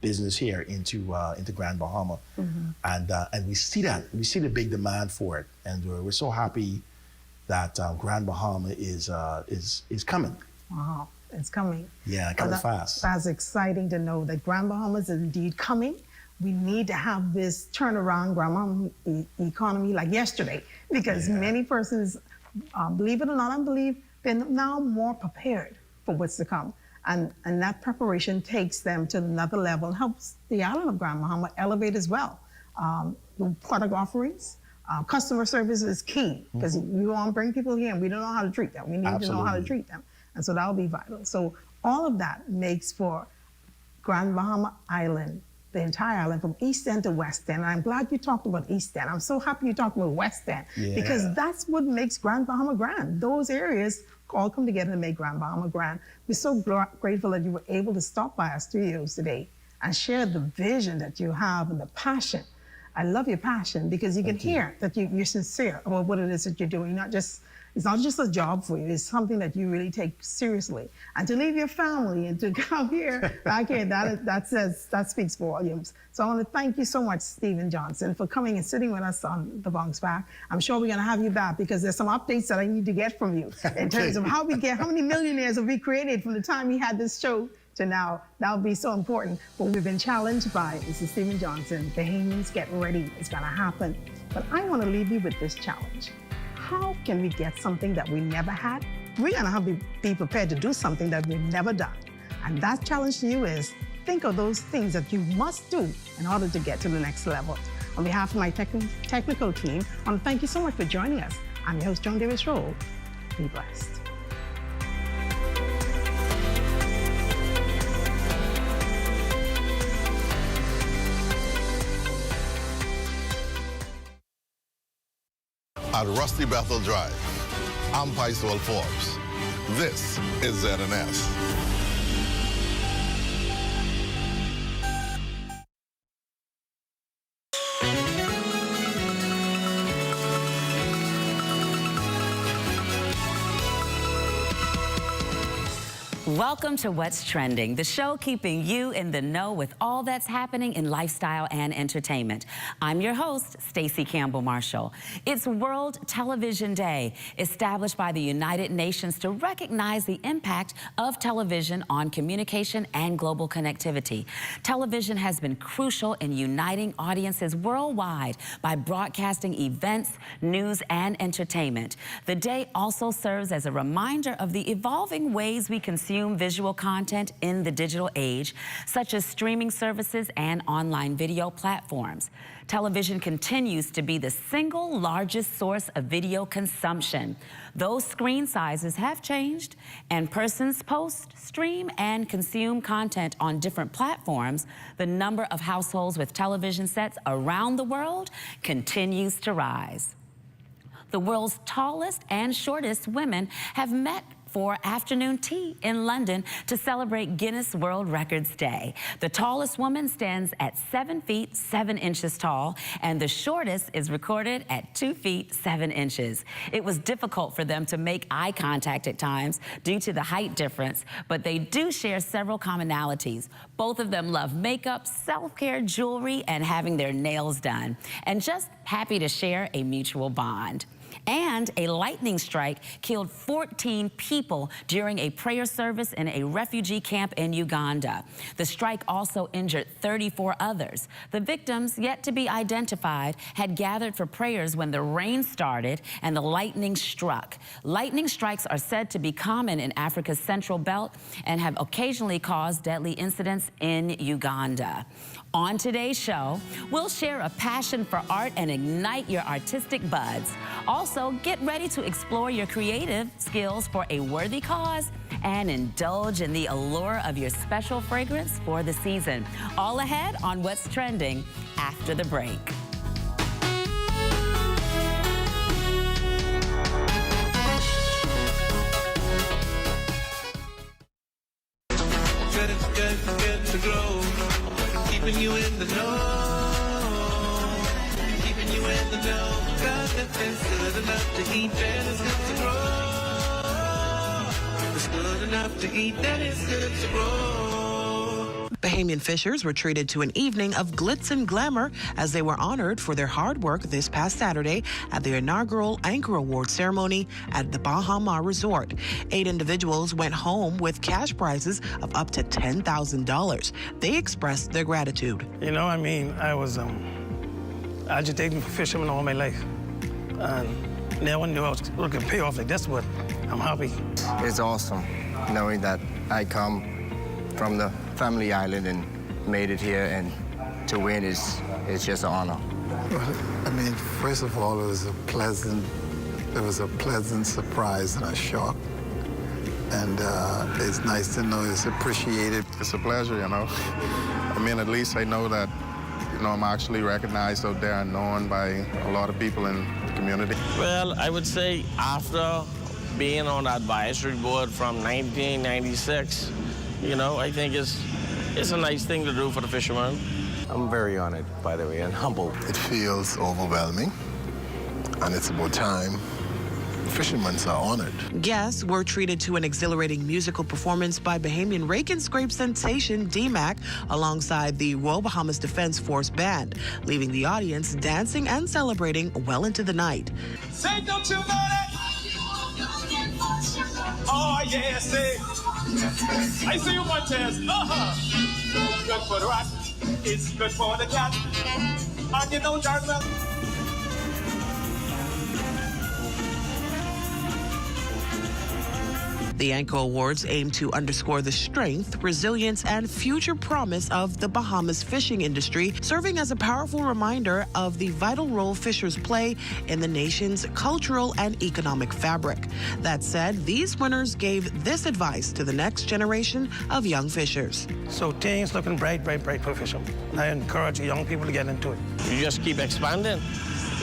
business here into Grand Bahama, and we see the big demand for it, and we're so happy that Grand Bahama is coming. Wow, it's coming. Yeah, coming fast. That's exciting to know that Grand Bahama is indeed coming. We need to have this turnaround Grand Bahama economy like yesterday, because many persons, believe it or not, I believe they're now more prepared for what's to come. And that preparation takes them to another level and helps the island of Grand Bahama elevate as well. The product offerings, customer service is key, because we want to bring people here and we don't know how to treat them. We need to know how to treat them. And so that'll be vital. So all of that makes for Grand Bahama Island, the entire island, from East End to West End. And I'm glad you talked about East End. I'm so happy you talked about West End, because that's what makes Grand Bahama grand. Those areas all come together to make Grand Bahama grand. We're so grateful that you were able to stop by our studios today and share the vision that you have and the passion. I love your passion, because you can hear that you're sincere about what it is that you're doing. It's not just a job for you, it's something that you really take seriously. And to leave your family and to come here, back here, that speaks volumes. So I want to thank you so much, Stephen Johnson, for coming and sitting with us on the Bounce Back. I'm sure we're going to have you back, because there's some updates that I need to get from you in terms of how many millionaires have we created from the time we had this show to now. That would be so important. But we've been challenged by Mr. Stephen Johnson. Bahamians, get ready. It's going to happen. But I want to leave you with this challenge. How can we get something that we never had? We're going to have to be prepared to do something that we've never done. And that challenge to you is, think of those things that you must do in order to get to the next level. On behalf of my technical team, I want to thank you so much for joining us. I'm your host, Joan Davis Roll. Be blessed. At Rusty Bethel Drive, I'm Paiswell Forbes. This is ZNS. Welcome to What's Trending, the show keeping you in the know with all that's happening in lifestyle and entertainment. I'm your host, Stacey Campbell Marshall. It's World Television Day, established by the United Nations to recognize the impact of television on communication and global connectivity. Television has been crucial in uniting audiences worldwide by broadcasting events, news, and entertainment. The day also serves as a reminder of the evolving ways we consume visual content in the digital age, such as streaming services and online video platforms. Television continues to be the single largest source of video consumption. Those screen sizes have changed, and persons post, stream, and consume content on different platforms. The number of households with television sets around the world continues to rise. The world's tallest and shortest women have met for afternoon tea in London to celebrate Guinness World Records Day. The tallest woman stands at 7 feet 7 inches tall, and the shortest is recorded at 2 feet 7 inches. It was difficult for them to make eye contact at times due to the height difference, but they do share several commonalities. Both of them love makeup, self-care, jewelry, and having their nails done, and just happy to share a mutual bond. And a lightning strike killed 14 people during a prayer service in a refugee camp in Uganda. The strike also injured 34 others. The victims, yet to be identified, had gathered for prayers when the rain started and the lightning struck. Lightning strikes are said to be common in Africa's Central Belt and have occasionally caused deadly incidents in Uganda. On today's show, we'll share a passion for art and ignite your artistic buds. Also, get ready to explore your creative skills for a worthy cause and indulge in the allure of your special fragrance for the season. All ahead on What's Trending after the break. Good to grow. Keeping you in the know, keeping you in the know. God, that's good enough to eat, that is good to grow. It's good enough to eat, that is good to grow. Bahamian fishers were treated to an evening of glitz and glamour as they were honored for their hard work this past Saturday at the inaugural Anchor Award ceremony at the Bahama Resort. 8 individuals went home with cash prizes of up to $10,000. They expressed their gratitude. You know, I mean, I was agitating for fishermen all my life. And never knew I was going to pay off like this, but I'm happy. It's awesome knowing that I come from the family island and made it here, and to win is just an honor. Well, I mean, first of all, it was a pleasant surprise and a shock. And it's nice to know it's appreciated. It's a pleasure, you know. I mean, at least I know that, you know, I'm actually recognized out there and known by a lot of people in the community. Well, I would say after being on the advisory board from 1996, you know, I think it's a nice thing to do for the fishermen. I'm very honored, by the way, and humbled. It feels overwhelming, and it's about time. Fishermen are honored. Guests were treated to an exhilarating musical performance by Bahamian rake and scrape sensation D-Mac alongside the Royal Bahamas Defense Force Band, leaving the audience dancing and celebrating well into the night. Say, don't you know that? Oh, yeah, say. I see you want test. It's good for the rat. It's good for the cat. And you know, Jarmel. The Anchor Awards aim to underscore the strength, resilience, and future promise of the Bahamas fishing industry, serving as a powerful reminder of the vital role fishers play in the nation's cultural and economic fabric. That said, these winners gave this advice to the next generation of young fishers. So things looking bright, bright, bright for fishermen. I encourage young people to get into it. You just keep expanding,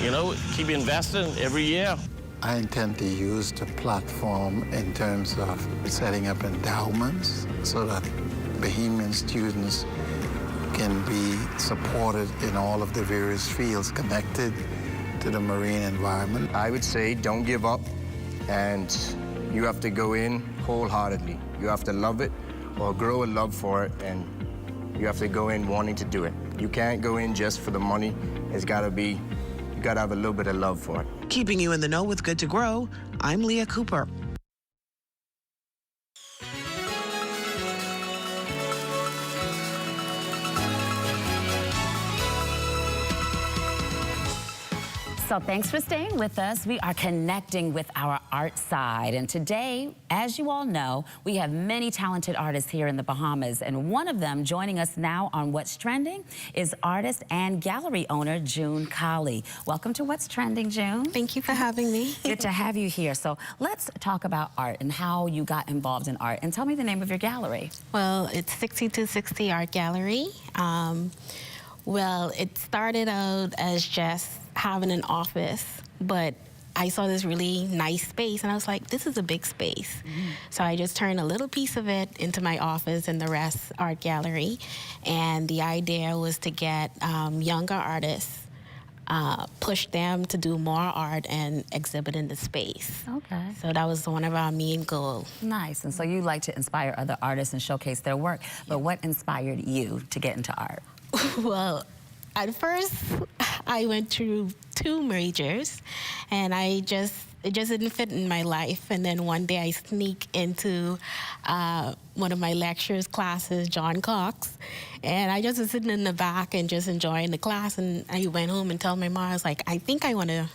you know, keep investing every year. I intend to use the platform in terms of setting up endowments so that Bahamian students can be supported in all of the various fields connected to the marine environment. I would say don't give up, and you have to go in wholeheartedly. You have to love it or grow a love for it, and you have to go in wanting to do it. You can't go in just for the money. It's gotta be, you gotta have a little bit of love for it. Keeping you in the know with Good to Grow, I'm Leah Cooper. So thanks for staying with us. We are connecting with our art side. And today, as you all know, we have many talented artists here in the Bahamas. And one of them joining us now on What's Trending is artist and gallery owner June Colley. Welcome to What's Trending, June. Thank you for having me. Good to have you here. So let's talk about art and how you got involved in art. And tell me the name of your gallery. Well, it's 6260 Art Gallery. Well, it started out as just having an office, but I saw this really nice space and I was like, this is a big space. So I just turned a little piece of it into my office and the rest art gallery. And the idea was to get younger artists, push them to do more art and exhibit in the space. Okay. So that was one of our main goals. Nice. And so you like to inspire other artists and showcase their work. But what inspired you to get into art? Well, at first, I went through 2 majors, and it just didn't fit in my life. And then one day I sneak into one of my lecturers' classes, John Cox, and I just was sitting in the back and just enjoying the class. And I went home and told my mom, I was like, I think I want to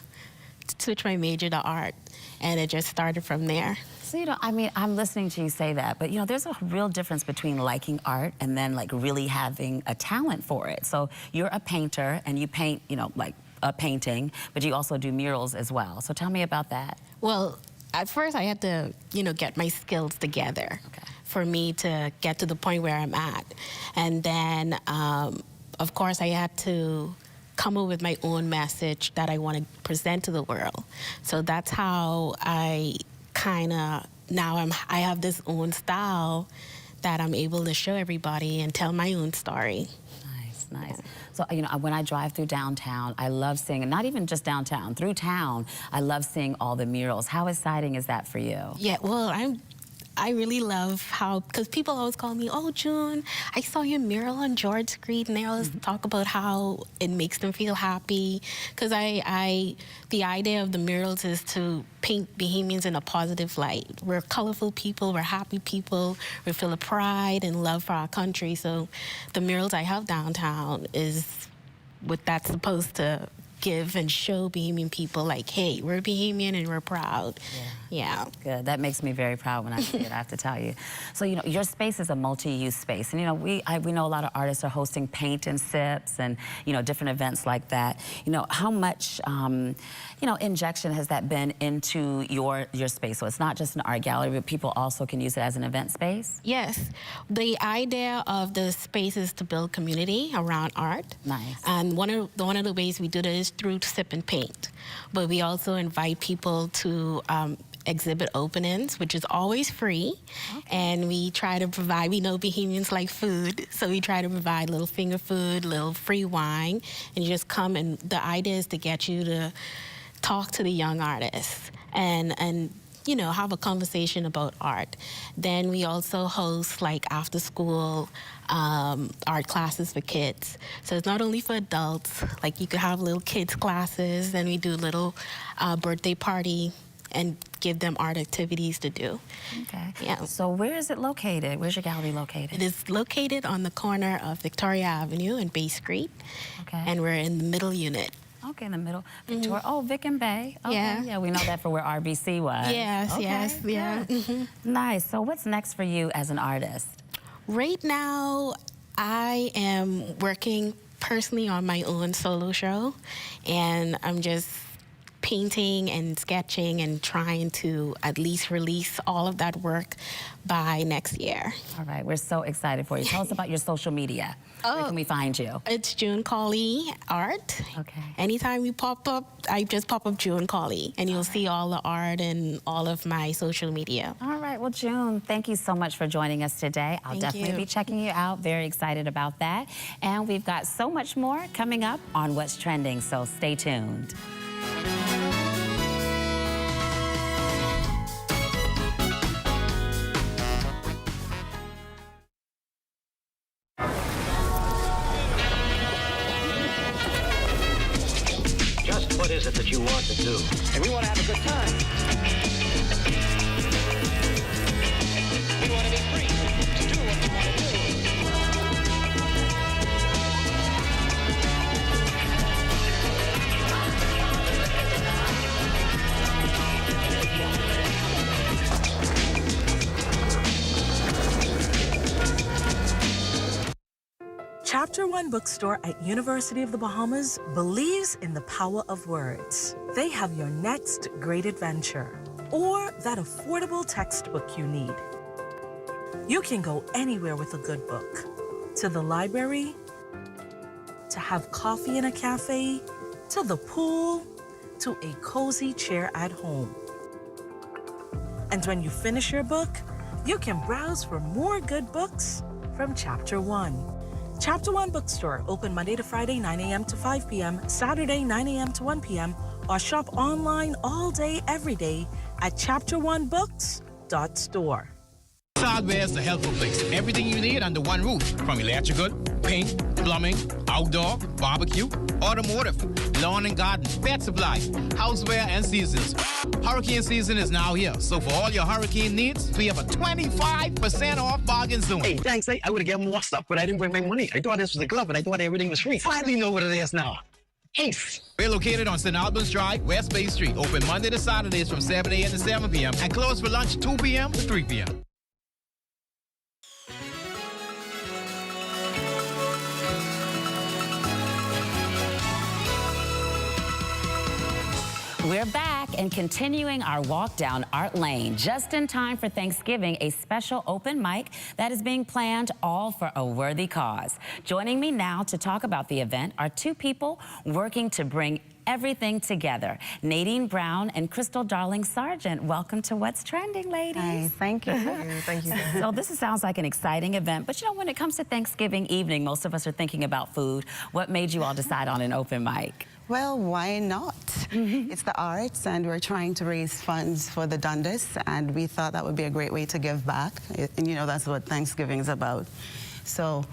switch my major to art. And it just started from there. So, you know, I mean, I'm listening to you say that, but, you know, there's a real difference between liking art and then, like, really having a talent for it. So you're a painter and you paint, you know, like a painting, but you also do murals as well. So tell me about that. Well, at first I had to, you know, get my skills together for me to get to the point where I'm at. And then, of course, I had to come up with my own message that I want to present to the world. So that's how I I have this own style that I'm able to show everybody and tell my own story. Nice, nice. So, you know, when I drive through downtown, I love seeing, and not even just downtown, through town, I love seeing all the murals. How exciting is that for you? Yeah, well, I really love how, because people always call me, oh, June, I saw your mural on George Street, and they always talk about how it makes them feel happy. Because the idea of the murals is to paint Bahamians in a positive light. We're colorful people, we're happy people, we feel a pride and love for our country. So the murals I have downtown is what that's supposed to give and show Bahamian people, like, hey, we're Bahamian and we're proud. Yeah. Good. That makes me very proud when I see it, I have to tell you. So, you know, your space is a multi-use space. And, you know, we know a lot of artists are hosting paint and sips and, you know, different events like that. You know, how much, you know, injection has that been into your space? So it's not just an art gallery, but people also can use it as an event space? Yes. The idea of the space is to build community around art. Nice. And one of the ways we do that is through sip and paint. But we also invite people to exhibit openings, which is always free. Okay. And we try to provide, we know Bahamians like food, so we try to provide little finger food, little free wine, and you just come, and the idea is to get you to talk to the young artists and you know, have a conversation about art. Then we also host like after school art classes for kids. So it's not only for adults, like you could have little kids classes, then we do little birthday party and give them art activities to do. Okay. Yeah. So where is it located? Where's your gallery located? It is located on the corner of Victoria Avenue and Bay Street. Okay. And we're in the middle unit. Okay, in the middle. Victoria. Oh, Vic and Bay. Okay. Yeah. Yeah, we know that for where RBC was. Yes, okay, yes, yeah. Nice. So what's next for you as an artist? Right now, I am working personally on my own solo show, and I'm just painting and sketching and trying to at least release all of that work by next year. All right, we're so excited for you. Tell us about your social media. Where can we find you? It's June Cawley Art. Okay. Anytime you pop up, I just pop up June Cawley, and you'll see all the art and all of my social media. All right, well, June, thank you so much for joining us today. I'll definitely be checking you out. Very excited about that. And we've got so much more coming up on What's Trending, so stay tuned. Just what is it that you want to do? And we want to have a good time. We want to be free to do what we want to do. Chapter One Bookstore at University of the Bahamas believes in the power of words. They have your next great adventure or that affordable textbook you need. You can go anywhere with a good book. To the library, to have coffee in a cafe, to the pool, to a cozy chair at home. And when you finish your book, you can browse for more good books from Chapter One. Chapter One Bookstore, open Monday to Friday, 9 a.m. to 5 p.m., Saturday, 9 a.m. to 1 p.m., or shop online all day, every day at chapteronebooks.store. Hardware is the helpful place. Everything you need under one roof, from electrical, paint, plumbing, outdoor, barbecue, automotive, lawn and garden, pet supply, houseware, and seasons. Hurricane season is now here, so for all your hurricane needs, we have a 25% off bargain zone. Hey, thanks. I would have given more stuff, but I didn't bring my money. I thought this was a club, and I thought everything was free. Finally know what it is now. Ace. We're located on St. Albans Drive, West Bay Street, open Monday to Saturdays from 7 a.m. to 7 p.m. and closed for lunch 2 p.m. to 3 p.m. We're back and continuing our walk down Art Lane, just in time for Thanksgiving, a special open mic that is being planned all for a worthy cause. Joining me now to talk about the event are two people working to bring everything together. Nadine Brown and Crystal Darling Sargent. Welcome to What's Trending, ladies. Hi, thank you. Thank you. So this sounds like an exciting event, but you know, when it comes to Thanksgiving evening, most of us are thinking about food. What made you all decide on an open mic? Well, why not? It's the arts, and we're trying to raise funds for the Dundas, and we thought that would be a great way to give back. And you know, that's what Thanksgiving is about. So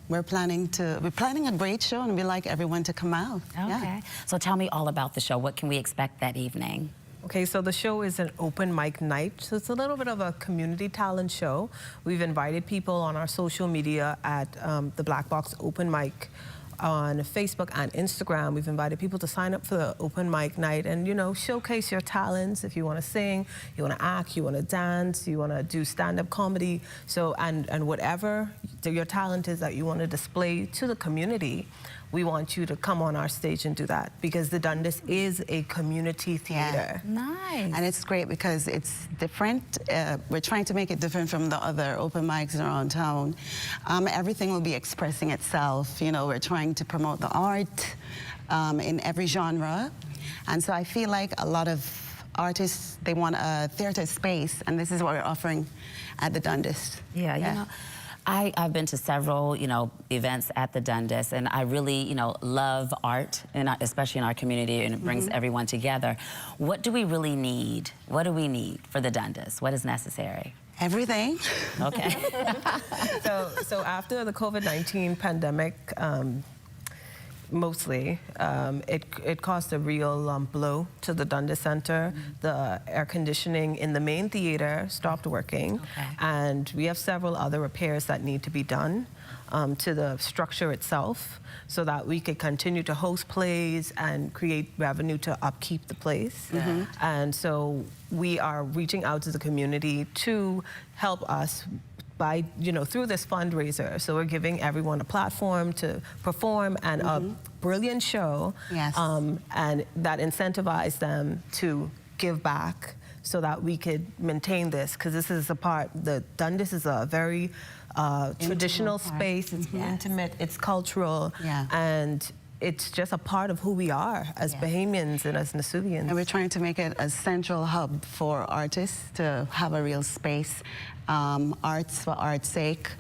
we're planning a great show, and we'd like everyone to come out. Okay. Yeah. So tell me all about the show. What can we expect that evening? Okay, so the show is an open mic night, so it's a little bit of a community talent show. We've invited people on our social media at the Black Box Open Mic on Facebook and Instagram. We've invited people to sign up for the open mic night and, you know, showcase your talents. If you want to sing, you want to act, you want to dance, you want to do stand-up comedy. So, and whatever your talent is that you want to display to the community, we want you to come on our stage and do that, because the Dundas is a community theater. Nice. And it's great because it's different. We're trying to make it different from the other open mics around town. Everything will be expressing itself. You know, we're trying to promote the art in every genre. And so I feel like a lot of artists, they want a theater space, and this is what we're offering at the Dundas. Yeah, you know, I've been to several, you know, events at the Dundas, and I really, you know, love art, and especially in our community, and it brings everyone together. What do we really need? What do we need for the Dundas? What is necessary? Everything. Okay. So after the COVID-19 pandemic, mostly, it caused a real blow to the Dundas Center. The air conditioning in the main theater stopped working, and we have several other repairs that need to be done to the structure itself, so that we could continue to host plays and create revenue to upkeep the place. And so we are reaching out to the community to help us by, you know, through this fundraiser. So we're giving everyone a platform to perform and a brilliant show, and that incentivize them to give back so that we could maintain this, because this is a part, the Dundas is a very traditional space, it's intimate, it's cultural, and it's just a part of who we are as Bahamians and as Nasuvians. And we're trying to make it a central hub for artists to have a real space. Arts for art's sake,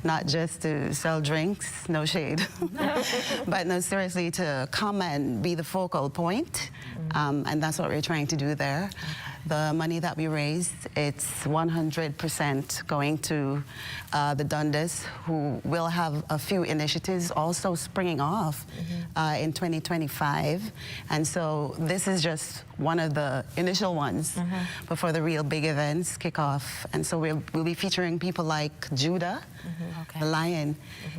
not just to sell drinks, no shade, but no, seriously, to come and be the focal point, and that's what we're trying to do there. The money that we raised, it's 100% going to the Dundas, who will have a few initiatives also springing off in 2025. And so this is just one of the initial ones before the real big events kick off. And so we'll be featuring people like Judah, the Lion.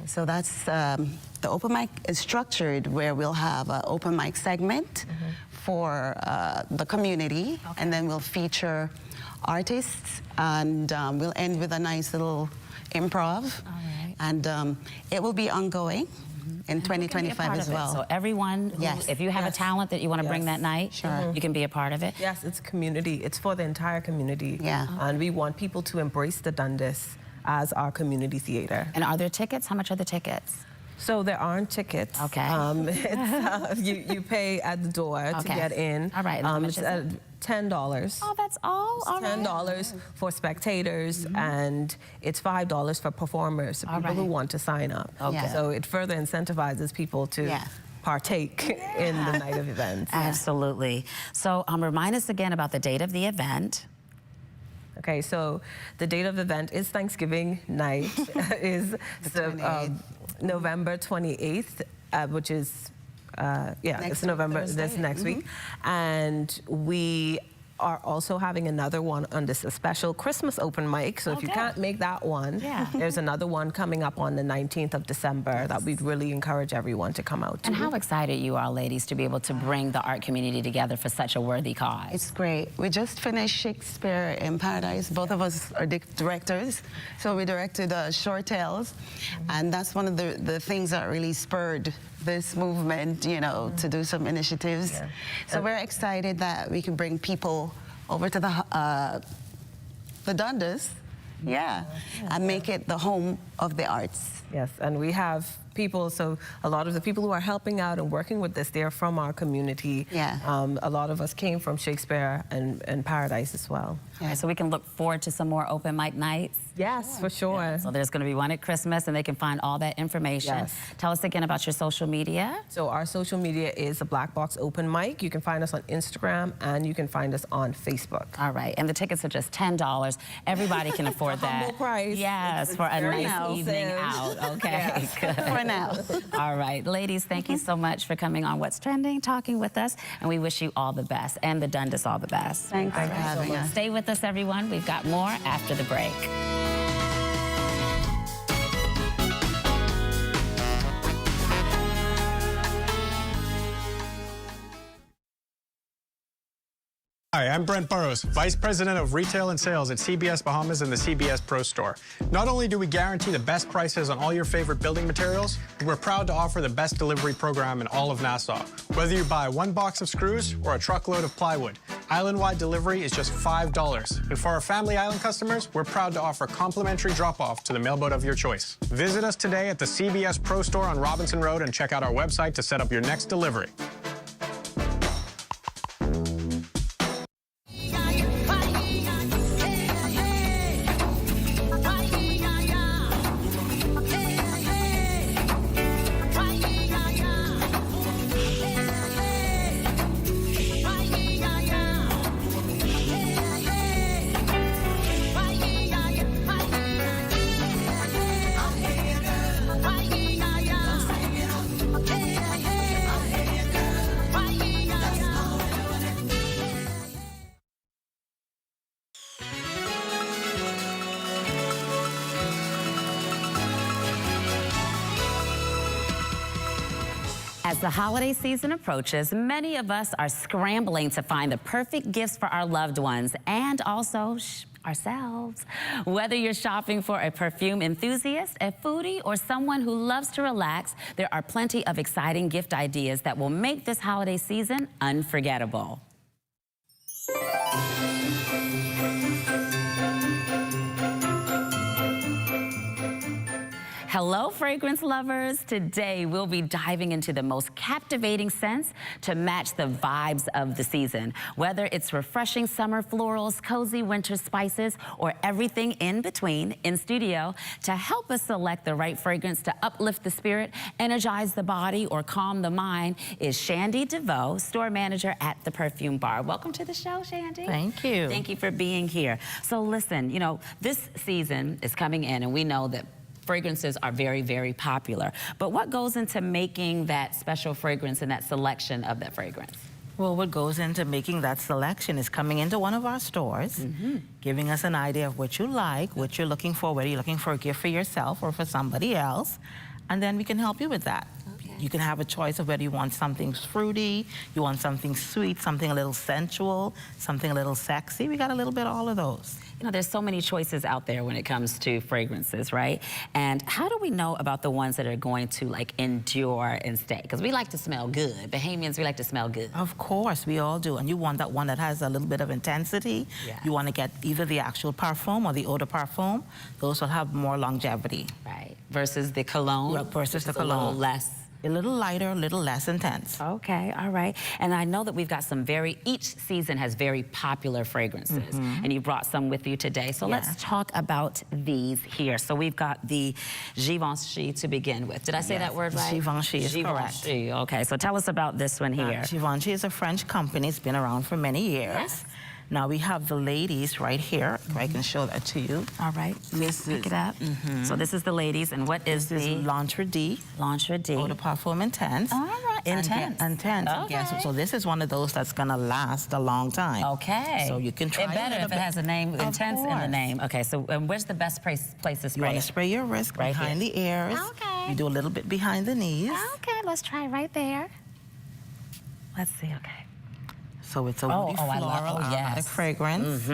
So that's, the open mic is structured where we'll have an open mic segment for the community, and then we'll feature artists, and we'll end with a nice little improv. And it will be ongoing in 2025 as well. So everyone, who, if you have a talent that you want to bring that night, you can be a part of it. Yes, it's community. It's for the entire community. And we want people to embrace the Dundas as our community theater. And are there tickets? How much are the tickets? So there aren't tickets. Okay. It's, you pay at the door to get in. All right. It's $10. Oh, that's all? It's $10 for spectators, and it's $5 for performers, so people who want to sign up. So it further incentivizes people to partake in the night of events. Absolutely. So remind us again about the date of the event. Okay, so the date of the event is Thanksgiving night, is November 28th, which is, it's November, this next week. And we are also having another one on this special Christmas open mic. So if you can't make that one, there's another one coming up on the 19th of December that we'd really encourage everyone to come out to. And how excited you are, ladies, to be able to bring the art community together for such a worthy cause. It's great. We just finished Shakespeare in Paradise. Both of us are directors. So we directed Short Tales. And that's one of the things that really spurred this movement, you know, to do some initiatives. So we're excited that we can bring people over to the Dundas, and make it the home of the arts. Yes, and we have people, so a lot of the people who are helping out and working with this, they're from our community. A lot of us came from Shakespeare and Paradise as well. So we can look forward to some more open mic nights. Yes, for sure. Yeah, so there's going to be one at Christmas, and they can find all that information. Yes. Tell us again about your social media. So our social media is the Black Box Open Mic. You can find us on Instagram, and you can find us on Facebook. All right, and the tickets are just $10. Everybody can afford that. Humble price. Yes, for a nice evening out. Okay, good. For now. All right, ladies, thank you so much for coming on What's Trending, talking with us, and we wish you all the best, and the Dundas all the best. Thanks for having us. Stay with us, everyone. We've got more after the break. Hi, I'm Brent Burrows, Vice President of Retail and Sales at CBS Bahamas and the CBS Pro Store. Not only do we guarantee the best prices on all your favorite building materials, we're proud to offer the best delivery program in all of Nassau. Whether you buy one box of screws or a truckload of plywood, island-wide delivery is just $5. And for our Family Island customers, we're proud to offer complimentary drop-off to the mailboat of your choice. Visit us today at the CBS Pro Store on Robinson Road and check out our website to set up your next delivery. As the holiday season approaches, many of us are scrambling to find the perfect gifts for our loved ones and also ourselves. Whether you're shopping for a perfume enthusiast, a foodie, or someone who loves to relax, there are plenty of exciting gift ideas that will make this holiday season unforgettable. Hello, fragrance lovers. Today, we'll be diving into the most captivating scents to match the vibes of the season. Whether it's refreshing summer florals, cozy winter spices, or everything in between, in studio to help us select the right fragrance to uplift the spirit, energize the body, or calm the mind is Shandy DeVoe, store manager at the Perfume Bar. Welcome to the show, Shandy. Thank you. Thank you for being here. So listen, you know, this season is coming in, and we know that fragrances are very, very popular. But what goes into making that special fragrance and that selection of that fragrance? Well, what goes into making that selection is coming into one of our stores, giving us an idea of what you like, what you're looking for, whether you're looking for a gift for yourself or for somebody else, and then we can help you with that. You can have a choice of whether you want something fruity, you want something sweet, something a little sensual, something a little sexy. We got a little bit of all of those. You know, there's so many choices out there when it comes to fragrances, right? And how do we know about the ones that are going to like endure and stay? Because we like to smell good. Bahamians, we like to smell good. Of course, we all do. And you want that one that has a little bit of intensity. Yeah. You want to get either the actual parfum or the eau de parfum. Those will have more longevity. Right. Versus the cologne. Versus the cologne. A little less. A little lighter, a little less intense. Okay, all right. And I know that we've got some each season has very popular fragrances. And you brought some with you today. So let's talk about these here. So we've got the Givenchy to begin with. Did I say that word right? Givenchy is correct. Okay, so tell us about this one here. Givenchy is a French company. It's been around for many years. Yes. Now we have the ladies right here. I can show that to you. All right, pick it up. So this is the ladies, and what is this? Is L'Entre D. L'Entre D. Eau de Parfum Intense. All right, intense. Intense. Okay. Yes. So this is one of those that's gonna last a long time. Okay. So you can try it better if it has a name, intense in the name. Okay, so where's the best place to spray? You want to spray your wrist right behind here. the ears. Okay. You do a little bit behind the knees. Okay, let's try right there. Let's see, okay. So it's a woody floral aromatic fragrance.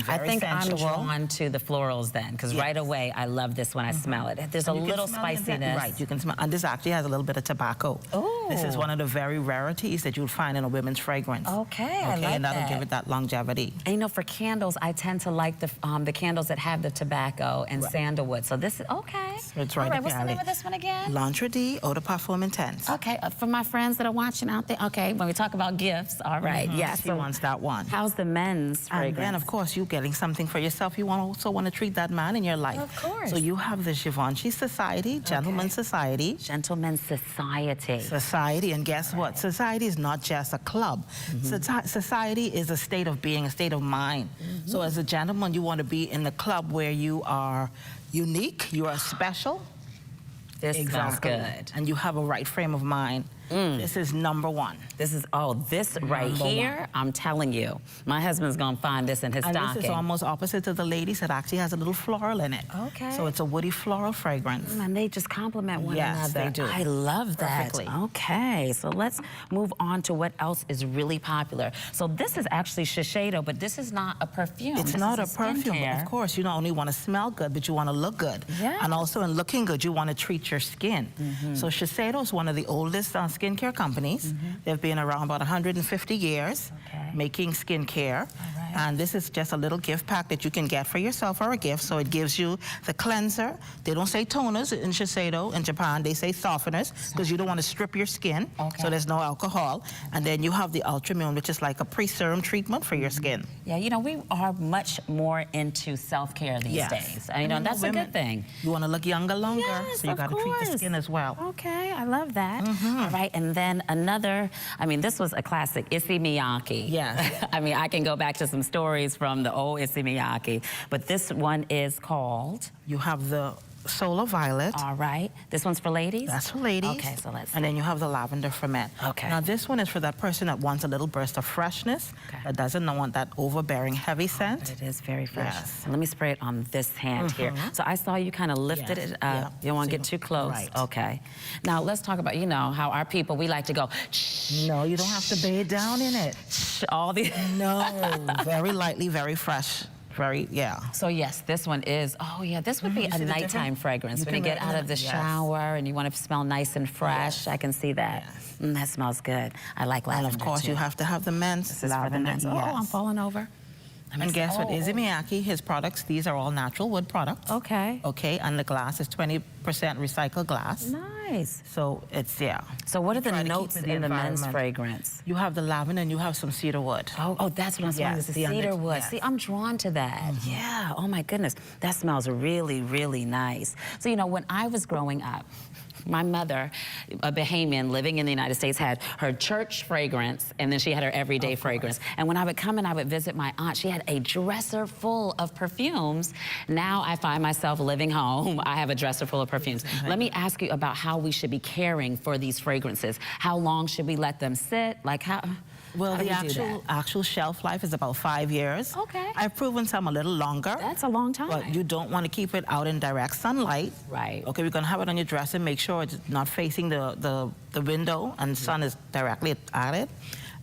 I think sensual. I'm drawn to the florals then, because right away I love this when I smell it. There's a little spiciness. Right, you can smell, and this actually has a little bit of tobacco. Oh. This is one of the very rarities that you'll find in a women's fragrance. Okay, I like and that'll give it that longevity. And you know, for candles, I tend to like the candles that have the tobacco and sandalwood. So this is, okay. So it's right all right, up what's your the name alley. of this one again? L'Entre D, Eau de Parfum Intense. Okay, for my friends that are watching out there, okay, when we talk about gifts, all right, yes. He wants that one. How's the men's fragrance? And then, of course, course, you getting something for yourself. You also want to treat that man in your life. Of course. So you have the Givenchy Society, Gentlemen's Society. Gentlemen's Society. Society, and guess what? Society is not just a club. Society is a state of being, a state of mind. So as a gentleman, you want to be in the club where you are unique, you are special. This smells good. And you have a right frame of mind. This is number one. This is, this right here, I'm telling you, my husband's gonna find this in his stocking. This is almost opposite to the ladies. It actually has a little floral in it. Okay. So it's a woody floral fragrance. And they just complement one another. Yes, they do. I love that. Perfectly. Okay, so let's move on to what else is really popular. So this is actually Shiseido, but this is not a perfume. It's this not is a perfume, but of course, you not only want to smell good, but you want to look good. Yeah. And also in looking good, you want to treat your skin. So Shiseido is one of the oldest skincare companies. They've been around about 150 years making skincare. And this is just a little gift pack that you can get for yourself or a gift. So it gives you the cleanser. They don't say toners in Shiseido. In Japan, they say softeners because you don't want to strip your skin. So there's no alcohol. And then you have the Ultramune, which is like a pre-serum treatment for your skin. Yeah, you know, we are much more into self-care these days. You know, and that's a good thing. You want to look younger longer, so you got to treat the skin as well. Okay, I love that. All right, and then another, I mean, this was a classic, Issey Miyake. Yes. I mean, I can go back to some stories from the old Issey Miyake, but this one is called? You have the Solar Violet. All right. This one's for ladies? That's for ladies. Okay, so let's see. And then you have the lavender for men. Okay. Now this one is for that person that wants a little burst of freshness, that doesn't want that overbearing heavy scent. But it is very fresh. Yes. So let me spray it on this hand here. So I saw you kind of lifted it up. You don't want to get too close. Right. Okay. Now let's talk about, you know, how our people, we like to go, shh. No, you don't have to bathe down in it. Shh, all the... No, very lightly, very fresh. So yes, this one is, this would be a nighttime fragrance. When you get out of the shower and you want to smell nice and fresh, I can see that. That smells good. I like lavender. And of course, too. you have to have the men's. This is for the men's. Oh, I'm falling over. And guess what? Issey Miyake, his products, these are all natural wood products. Okay. Okay, and the glass is 20% recycled glass. Nice. So it's, So what are the notes in the men's fragrance? You have the lavender and you have some cedar wood. Oh, that's what I'm smelling, is the cedar wood. See, I'm drawn to that. Yeah, oh my goodness. That smells really, really nice. So, you know, when I was growing up, my mother, a Bahamian living in the United States, had her church fragrance, and then she had her everyday fragrance. And when I would come and I would visit my aunt, she had a dresser full of perfumes. Now I find myself living home. I have a dresser full of perfumes. Let me ask you about how we should be caring for these fragrances. How long should we let them sit? Like how? Well, the actual shelf life is about 5 years. Okay. I've proven some a little longer. That's a long time. But you don't want to keep it out in direct sunlight. Right. Okay, we're going to have it on your dresser. Make sure it's not facing the window and the sun is directly at it.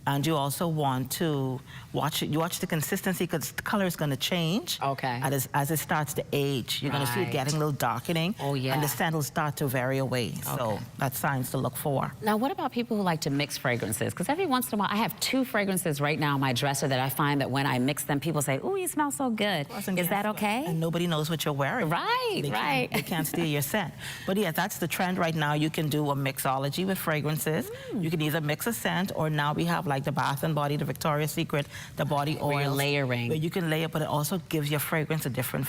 And you also want to watch it. You watch the consistency because the color is going to change. Okay. As it starts to age, you're going to see it getting a little darkening. Oh, yeah. And the scent will start to vary away. So that's signs to look for. Now, what about people who like to mix fragrances? Because every once in a while, I have 2 fragrances right now on my dresser that I find that when I mix them, people say, "Ooh, you smell so good." Is that okay? And nobody knows what you're wearing. Right, They can't steal your scent. But yeah, that's the trend right now. You can do a mixology with fragrances. You can either mix a scent, or now we have like the Bath and Body, the Victoria's Secret, the body oil. Where you're layering. Where you can layer, but it also gives your fragrance a different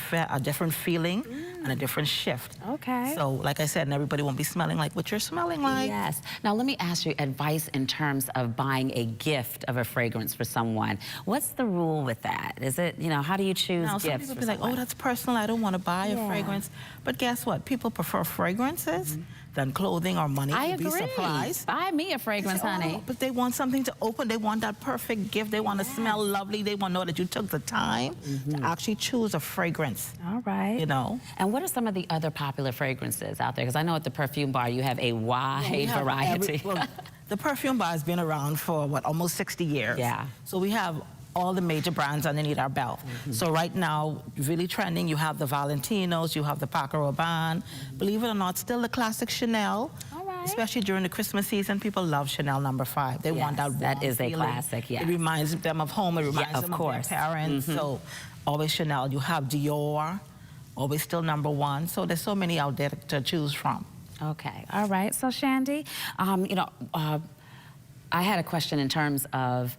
feeling and a different shift. Okay. So, like I said, everybody won't be smelling like what you're smelling like. Yes. Now, let me ask you advice in terms of buying a gift of a fragrance for someone. What's the rule with that? Is it, you know, how do you choose now, gifts? Some people be like, oh, that's personal. I don't want to buy a fragrance. But guess what? People prefer fragrances than clothing or money. I agree. Be surprised. Buy me a fragrance, honey. But they want something to open. They want that perfect gift. They want to smell lovely. They want to know that you took the time to actually choose a fragrance. All right. You know. And what are some of the other popular fragrances out there? Because I know at the perfume bar you have a wide variety. The perfume bar has been around for, almost 60 years. Yeah. So we have all the major brands underneath our belt. So right now, really trending, you have the Valentinos, you have the Paco Rabanne. Believe it or not, still the classic Chanel. Especially during the Christmas season, people love Chanel No. 5. They want that warm that is feeling. A classic, yes. It reminds them of home. It reminds them of their parents. So always Chanel. You have Dior, always still #1. So there's so many out there to choose from. Okay, all right. So Shandy, you know, I had a question in terms of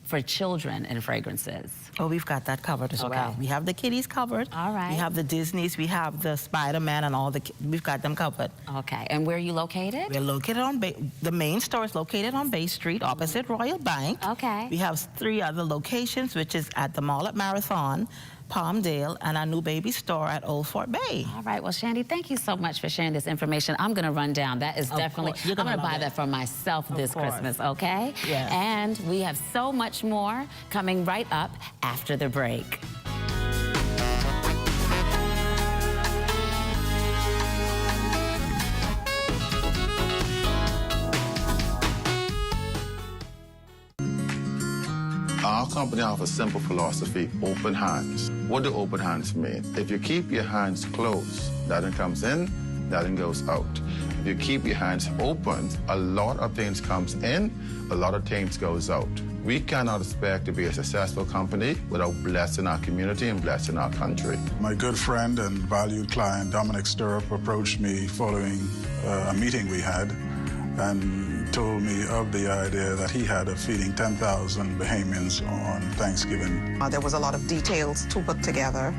for children in fragrances? Oh, we've got that covered as Okay. well. We have the kiddies covered. All right. We have the Disneys, we have the Spider-Man and all we've got them covered. Okay, and where are you located? We're located on, the main store is located on Bay Street, opposite Royal Bank. Okay. We have 3 other locations, which is at the Mall at Marathon, Palmdale, and our new baby store at Old Fort Bay. All right, well, Shandy, thank you so much for sharing this information. I'm going to run down. That is definitely, I'm going to buy that for myself this Christmas, okay? Yes. And we have so much more coming right up after the break. Our company offers a simple philosophy, open hands. What do open hands mean? If you keep your hands closed, nothing comes in, nothing goes out. If you keep your hands open, a lot of things comes in, a lot of things goes out. We cannot expect to be a successful company without blessing our community and blessing our country. My good friend and valued client, Dominic Stirrup, approached me following a meeting we had and told me of the idea that he had of feeding 10,000 Bahamians on Thanksgiving. There was a lot of details to put together.